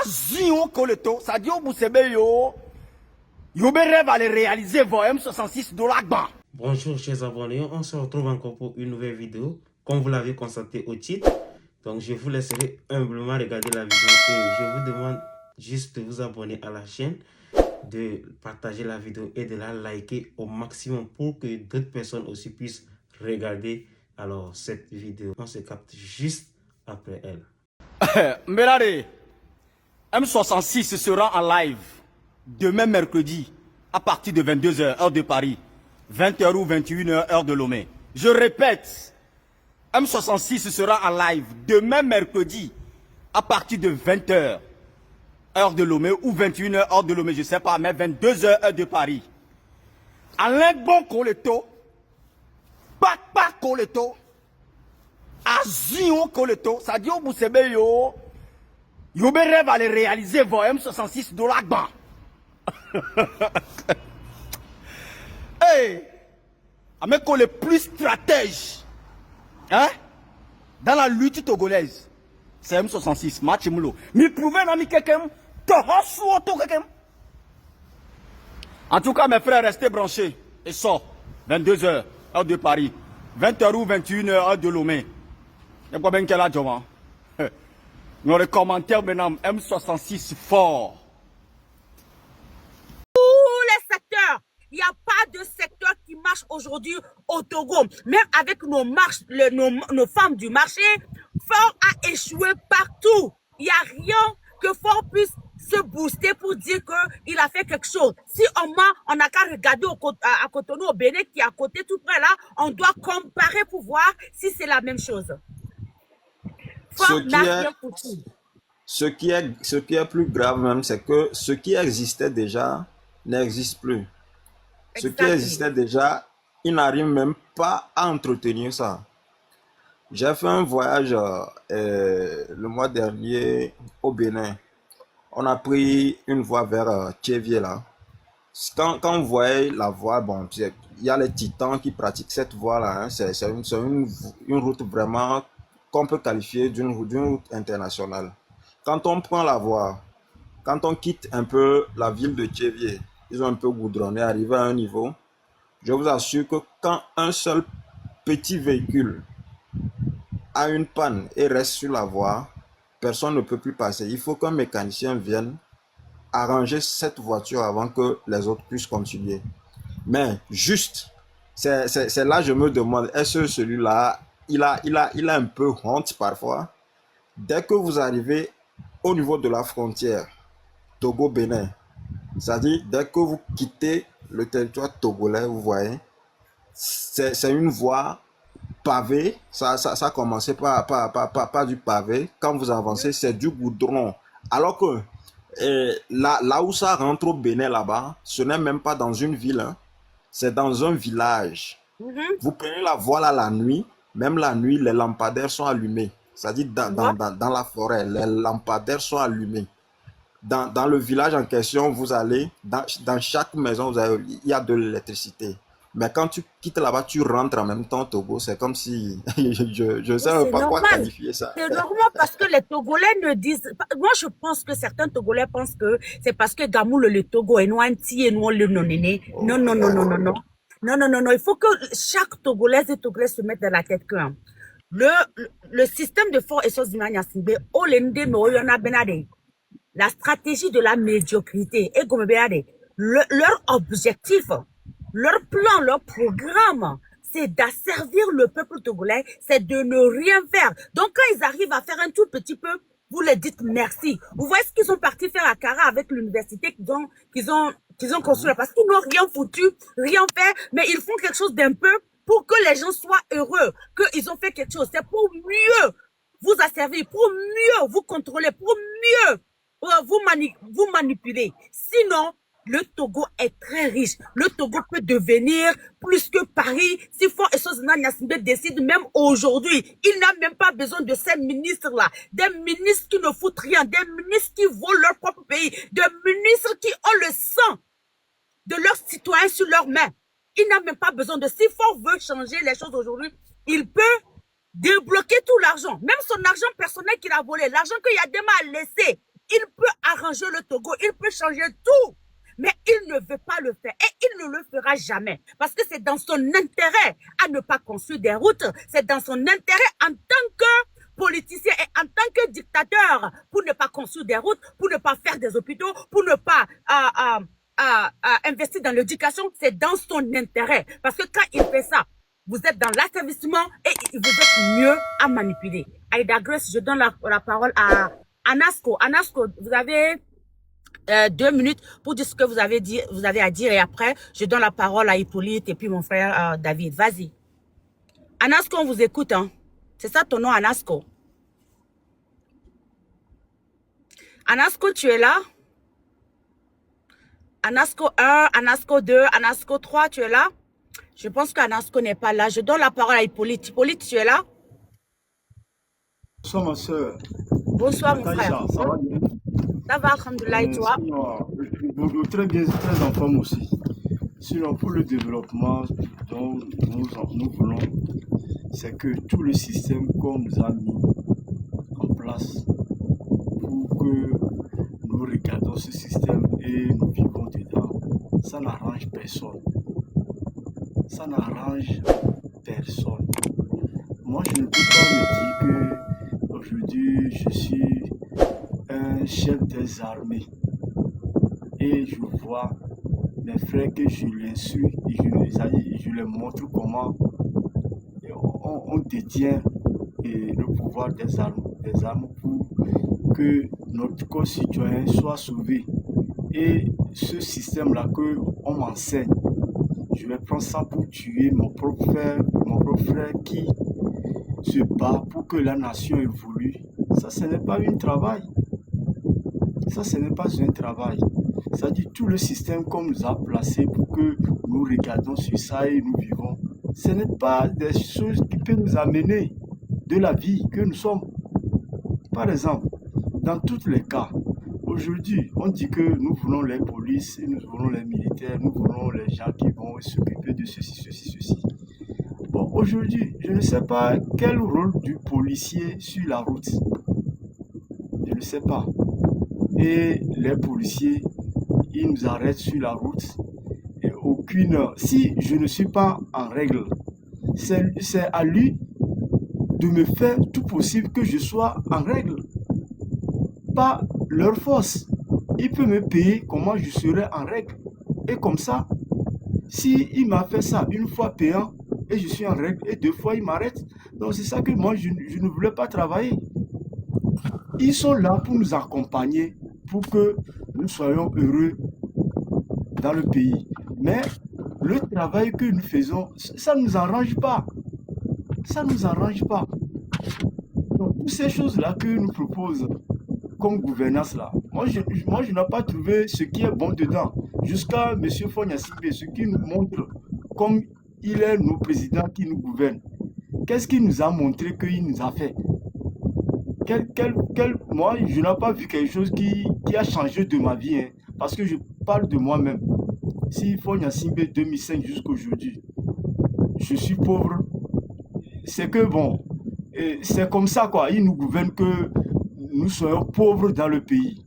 Azio Koleto, ça dit au Boussebe yo. Yo be rêve à les réaliser vos M66 $. Bonjour chers abonnés, on se retrouve encore pour une nouvelle vidéo. Comme vous l'avez constaté au titre, donc je vous laisserai humblement regarder la vidéo et je vous demande juste de vous abonner à la chaîne, de partager la vidéo et de la liker au maximum pour que d'autres personnes aussi puissent regarder alors cette vidéo. On se capte juste après elle. Mbelade, M66 sera en live demain mercredi à partir de 22h heure de Paris, 20h ou 21h heure de Lomé. Je répète, M66 sera en live demain mercredi à partir de 20h heure de Lomé ou 21h heure de Lomé, je sais pas, mais 22h heure de Paris. Alain Bon Koleto, Papa Koleto, Azio Koleto, ça dit au Boussebe yo. Yo be rêve à les réaliser vos M66 $. Hey, avec les plus stratèges, hein, dans la lutte togolaise, c'est M66, match moulo. Mi prouver non mi quelqu'un, tohosu auto quelqu'un. En tout cas, mes frères, restez branchés. Et sort, 22h, heure de Paris, 20h ou 21h, heure de Lomé. Y'a pas bien qu'elle a Joma. Dans les commentaires maintenant, M66 fort. Tous les secteurs. Il n'y a pas de secteur qui marche aujourd'hui au Togo. Même avec nos femmes du marché, Fort a échoué partout. Il n'y a rien que Fort puisse se booster pour dire qu'il a fait quelque chose. Si on n'a qu'à regarder à Cotonou, au Bénin, qui est à côté tout près là, on doit comparer pour voir si c'est la même chose. Ce qui est plus grave même, c'est que ce qui existait déjà n'existe plus. Ce qui existait déjà, il n'arrive même pas à entretenir ça. J'ai fait un voyage le mois dernier au Bénin. On a pris une voie vers Tchévier là. Quand vous voyez la voie, bon, il y a les titans qui pratiquent cette voie là. Hein. C'est une route vraiment qu'on peut qualifier d'une route internationale. Quand on prend la voie, quand on quitte un peu la ville de Tchévier, ils ont un peu goudronné, arrivé à un niveau. Je vous assure que quand un seul petit véhicule a une panne et reste sur la voie, personne ne peut plus passer. Il faut qu'un mécanicien vienne arranger cette voiture avant que les autres puissent continuer. Mais juste, c'est là que je me demande, est-ce que celui-là, il a un peu honte parfois? Dès que vous arrivez au niveau de la frontière Togo-Bénin, c'est-à-dire dès que vous quittez le territoire togolais, vous voyez, c'est une voie pavée. Ça a commencé par du pavé. Quand vous avancez, c'est du goudron. Alors que là où ça rentre au Bénin là-bas, ce n'est même pas dans une ville, hein. C'est dans un village. Vous prenez la voie là la nuit, même la nuit, les lampadaires sont allumés. C'est-à-dire dans la forêt, les lampadaires sont allumés. Dans le village en question, vous allez, dans chaque maison, il y a de l'électricité. Mais quand tu quittes là-bas, tu rentres en même temps au Togo. C'est comme si, je ne sais pas quoi qualifier ça. C'est normal parce que les Togolais ne disent pas. Moi, je pense que certains Togolais pensent que c'est parce que Gamoul, le Togo, est noir, et nous, le non-néné. Non. Non. Il faut que chaque Togolais et Togolais se mettent dans la tête que le système de Fort et Sos Dimania-Sibé, la stratégie de la médiocrité et comme leur objectif, leur plan, leur programme, c'est d'asservir le peuple togolais, c'est de ne rien faire. Donc quand ils arrivent à faire un tout petit peu, vous les dites merci. Vous voyez ce qu'ils sont partis faire à Kara avec l'université qu'ils ont construit, parce qu'ils n'ont rien foutu, rien fait, mais ils font quelque chose d'un peu pour que les gens soient heureux, qu'ils ont fait quelque chose. C'est pour mieux vous asservir, pour mieux vous contrôler, pour mieux vous manipuler. Sinon, le Togo est très riche. Le Togo peut devenir plus que Paris. Si Fort et Sosina Nyassimbe décide même aujourd'hui, il n'a même pas besoin de ces ministres-là. Des ministres qui ne foutent rien, des ministres qui volent leur propre pays, des ministres qui ont le sang de leurs citoyens sur leurs mains. Il n'a même pas besoin de... Si Fort veut changer les choses aujourd'hui, il peut débloquer tout l'argent. Même son argent personnel qu'il a volé, l'argent que Yadema a laissé, il peut arranger le Togo, il peut changer tout. Mais il ne veut pas le faire et il ne le fera jamais. Parce que c'est dans son intérêt à ne pas construire des routes. C'est dans son intérêt en tant que politicien et en tant que dictateur pour ne pas construire des routes, pour ne pas faire des hôpitaux, pour ne pas investir dans l'éducation. C'est dans son intérêt. Parce que quand il fait ça, vous êtes dans l'asservissement et vous êtes mieux à manipuler. Aïda Grace, je donne la parole à Anasco. Anasco, vous avez 2 minutes pour dire ce que vous avez à dire et après, je donne la parole à Hippolyte et puis mon frère David. Vas-y. Anasco, on vous écoute. Hein? C'est ça ton nom, Anasco? Anasco, tu es là? Anasco 1, Anasco 2, Anasco 3, tu es là? Je pense qu'Anasco n'est pas là. Je donne la parole à Hippolyte. Hippolyte, tu es là? Bonsoir ma soeur. Bonsoir mon frère. Ça va bien? Ça va, alhamdoulilah, et toi? Très bien, très en forme aussi. Sinon, pour le développement dont nous voulons, c'est que tout le système qu'on nous a mis en place pour que nous regardons ce système et nous vivons dedans, ça n'arrange personne. Ça n'arrange personne. Moi, je ne peux pas me dire que aujourd'hui je suis un chef des armées et je vois mes frères que je l'insulte et je leur montre comment on détient le pouvoir des armes pour que notre concitoyen soit sauvé. Et ce système-là qu'on m'enseigne, je vais prendre ça pour tuer mon propre frère qui se bat pour que la nation évolue. Ça, ce n'est pas un travail. Ça, ce n'est pas un travail. C'est-à-dire tout le système qu'on nous a placé pour que nous regardons sur ça et nous vivons. Ce n'est pas des choses qui peuvent nous amener de la vie que nous sommes. Par exemple, dans tous les cas, aujourd'hui, on dit que nous voulons les polices, nous voulons les militaires, nous voulons les gens qui vont s'occuper de ceci. Bon, aujourd'hui, je ne sais pas quel rôle du policier sur la route. Je ne sais pas. Et les policiers, ils nous arrêtent sur la route. Et si je ne suis pas en règle, c'est à lui de me faire tout possible que je sois en règle. Pas leur force. Il peut me payer comment je serai en règle. Et comme ça, si il m'a fait ça une fois payant et je suis en règle et 2 fois il m'arrête. Donc c'est ça que moi je ne voulais pas travailler. Ils sont là pour nous accompagner, pour que nous soyons heureux dans le pays. Mais le travail que nous faisons, ça ne nous arrange pas. Ça ne nous arrange pas. Donc, toutes ces choses-là que nous proposent comme gouvernance là, moi je n'ai pas trouvé ce qui est bon dedans. Jusqu'à M. Fonia Sibé, ce qui nous montre comme il est nos présidents qui nous gouvernent. Qu'est-ce qu'il nous a montré qu'il nous a fait? Moi, je n'ai pas vu quelque chose qui a changé de ma vie, hein, parce que je parle de moi-même. Si Fonia Sibé 2005 jusqu'à aujourd'hui, je suis pauvre, c'est que bon, c'est comme ça quoi, il nous gouverne que nous soyons pauvres dans le pays.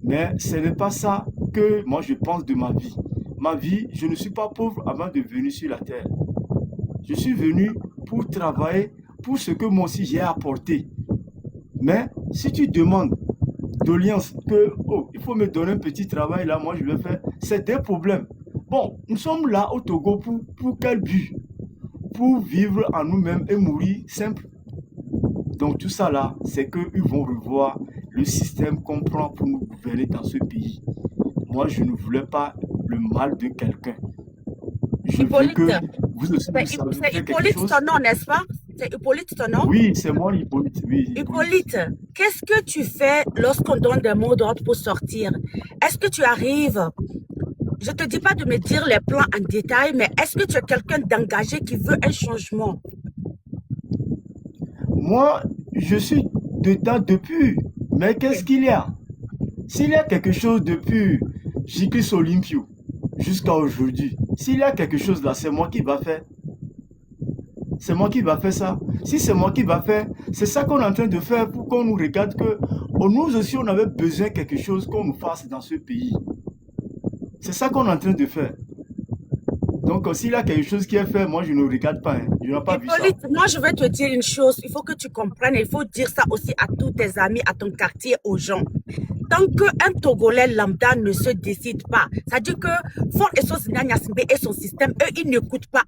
Mais ce n'est pas ça que moi je pense de ma vie. Ma vie, je ne suis pas pauvre avant de venir sur la terre. Je suis venu pour travailler pour ce que moi aussi j'ai apporté. Mais si tu demandes d'alliance que il faut me donner un petit travail là, moi je vais faire, c'est des problèmes. Bon, nous sommes là au Togo pour quel but? Pour vivre en nous-mêmes et mourir simple. Donc tout ça là, c'est qu'ils vont revoir le système qu'on prend pour nous gouverner dans ce pays. Moi, je ne voulais pas le mal de quelqu'un. Je veux que vous aussi vous saviez c'est Hippolyte ton nom, n'est-ce pas? C'est Hippolyte ton nom? Oui, c'est moi Hippolyte. Oui, Hippolyte, qu'est-ce que tu fais lorsqu'on donne des mots d'ordre pour sortir? Est-ce que tu arrives? Je ne te dis pas de me dire les plans en détail, mais est-ce que tu es quelqu'un d'engagé qui veut un changement? Moi, je suis dedans depuis. Mais qu'est-ce qu'il y a? S'il y a quelque chose depuis Jikris Olympio jusqu'à aujourd'hui, s'il y a quelque chose là, c'est moi qui va faire. c'est moi qui va faire ça. Si c'est moi qui va faire, c'est ça qu'on est en train de faire pour qu'on nous regarde que nous aussi, on avait besoin de quelque chose qu'on nous fasse dans ce pays. C'est ça qu'on est en train de faire. Donc, s'il y a quelque chose qui est fait, moi, je ne regarde pas. Hein. Je n'ai pas vu ça. Moi, je vais te dire une chose. Il faut que tu comprennes. Il faut dire ça aussi à tous tes amis, à ton quartier, aux gens. Tant qu'un Togolais lambda ne se décide pas, c'est-à-dire que Fort et son système, eux, ils n'écoutent pas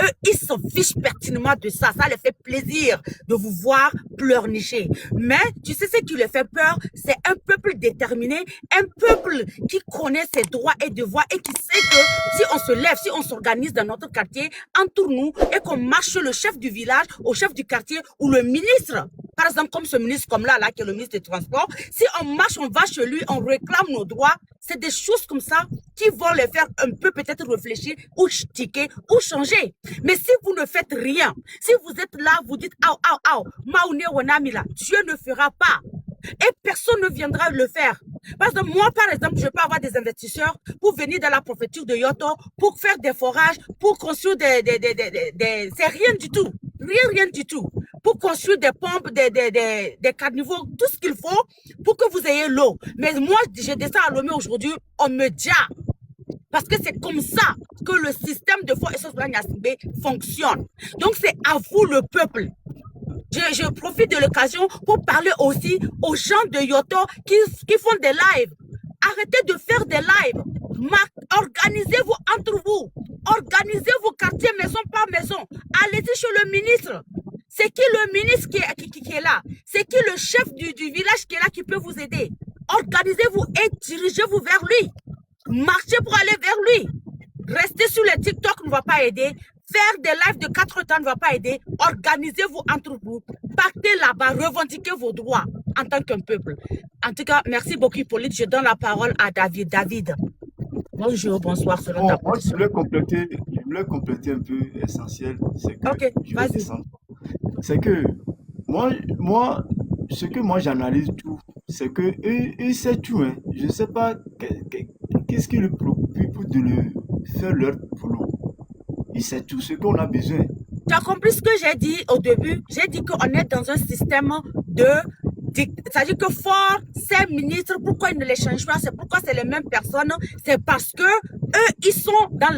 eux, ils s'en fichent pertinemment de ça. Ça les fait plaisir de vous voir pleurnicher. Mais tu sais ce qui les fait peur, c'est un peuple déterminé, un peuple qui connaît ses droits et devoirs et qui sait que si on se lève, si on s'organise dans notre quartier, entre nous, et qu'on marche le chef du village, au chef du quartier ou le ministre, par exemple, comme ce ministre comme là, qui est le ministre des Transports, si on marche, on va chez lui, on réclame nos droits, c'est des choses comme ça qui vont les faire un peu peut-être réfléchir ou tiquer ou changer. Mais si vous ne faites rien, si vous êtes là, vous dites Dieu ne fera pas. Et personne ne viendra le faire. Parce que moi, par exemple, je peux avoir des investisseurs pour venir dans la préfecture de Yoto, pour faire des forages, pour construire c'est rien du tout. Rien du tout. Pour construire des pompes, des carnivores, tout ce qu'il faut pour que vous ayez l'eau. Mais moi, je descends à Lomé aujourd'hui, on me dit. Parce que c'est comme ça que le système de Fort et Yassibé fonctionne. Donc, c'est à vous, le peuple. Je profite de l'occasion pour parler aussi aux gens de Yoto qui font des lives. Arrêtez de faire des lives. Organisez-vous entre vous. Organisez vos quartiers maison par maison. Allez-y chez le ministre. C'est qui le ministre qui est là? C'est qui le chef du village qui est là qui peut vous aider? Organisez-vous et dirigez-vous vers lui. Marchez pour aller vers lui. Rester sur les TikTok ne va pas aider. Faire des lives de 4 temps ne va pas aider. Organisez-vous entre vous. Partez là-bas. Revendiquez vos droits en tant qu'un peuple. En tout cas, merci beaucoup, Hippolyte. Je donne la parole à David. David. Bonjour, bonsoir. Selon ta moi, je voulais compléter un peu l'essentiel. C'est que ok, vas-y. C'est que moi, ce que moi j'analyse tout, c'est que eux c'est tout. Hein. Je ne sais pas qu'est-ce qui le préoccupe de faire leur boulot. Et c'est tout ce qu'on a besoin. Tu as compris ce que j'ai dit au début? J'ai dit qu'on est dans un système c'est-à-dire que Fort, ces ministres, pourquoi ils ne les changent pas? C'est pourquoi c'est les mêmes personnes. C'est parce que eux, ils sont dans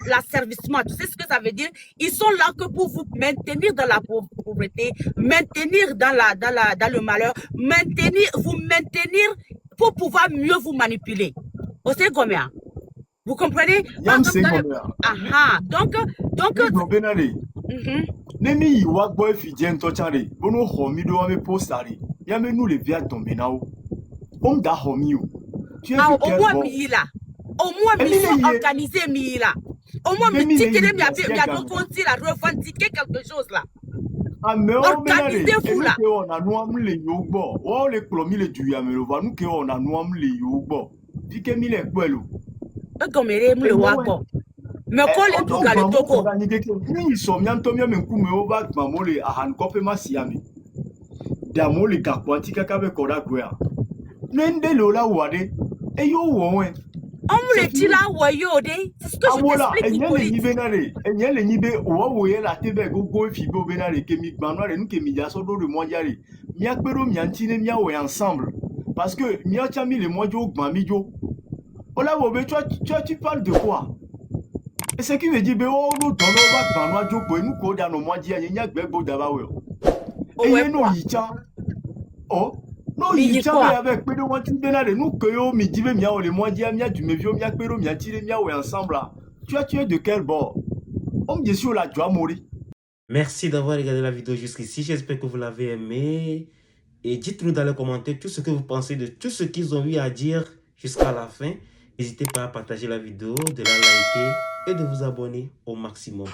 l'asservissement. Tu sais ce que ça veut dire? Ils sont là que pour vous maintenir dans la pauvreté, maintenir dans le malheur, vous maintenir pour pouvoir mieux vous manipuler. Vous savez combien? Vous comprenez? Nemi wa boy fidien tochare bono homi do ame postari ya me nous les via tomber nao om da homi o tu es au moins mila au moins mi sont organisés mila au moins mi tikere mi a do konti la revendiquer quelque chose là organisez-vous là on a nous le yo gbo o le plomi le du ya me lo va nous que on a nous le yo gbo dike mi le kwelo e gomere mu le wa gbo. Mais quand les tout gars les toko ni so miantomia menkume oba mamole ahankope masiami damole kakwanti kakabe koda gwea nende lola wade e yo wonwe on le dit là woyo de c'est ce que je t'explique. Enyele nibe owoye la tebe gogo fibo benare kemi gbanwa nu kemi ya so do le mondial miakpero miantine miawe ensemble parce que miachami le mondio gbamijo ola wobe tu parles de quoi? Et ce qui veut dire, oh, nous donnons pas de jour nous code à nos moitiés, il y a gbego d'abord. Et nous yicha. Oh, non yicha avec pédo wanti benale nous que yo mi dibe mia o le moitié mia du mevio mia pédo mia tire mia o ensemble là. Tu es de quel bord? On me dit sur la joie mourir. Merci d'avoir regardé la vidéo jusqu'ici. J'espère que vous l'avez aimé. Et dites-nous dans les commentaires tout ce que vous pensez de tout ce qu'ils ont eu à dire jusqu'à la fin. N'hésitez pas à partager la vidéo, de la liker et de vous abonner au maximum.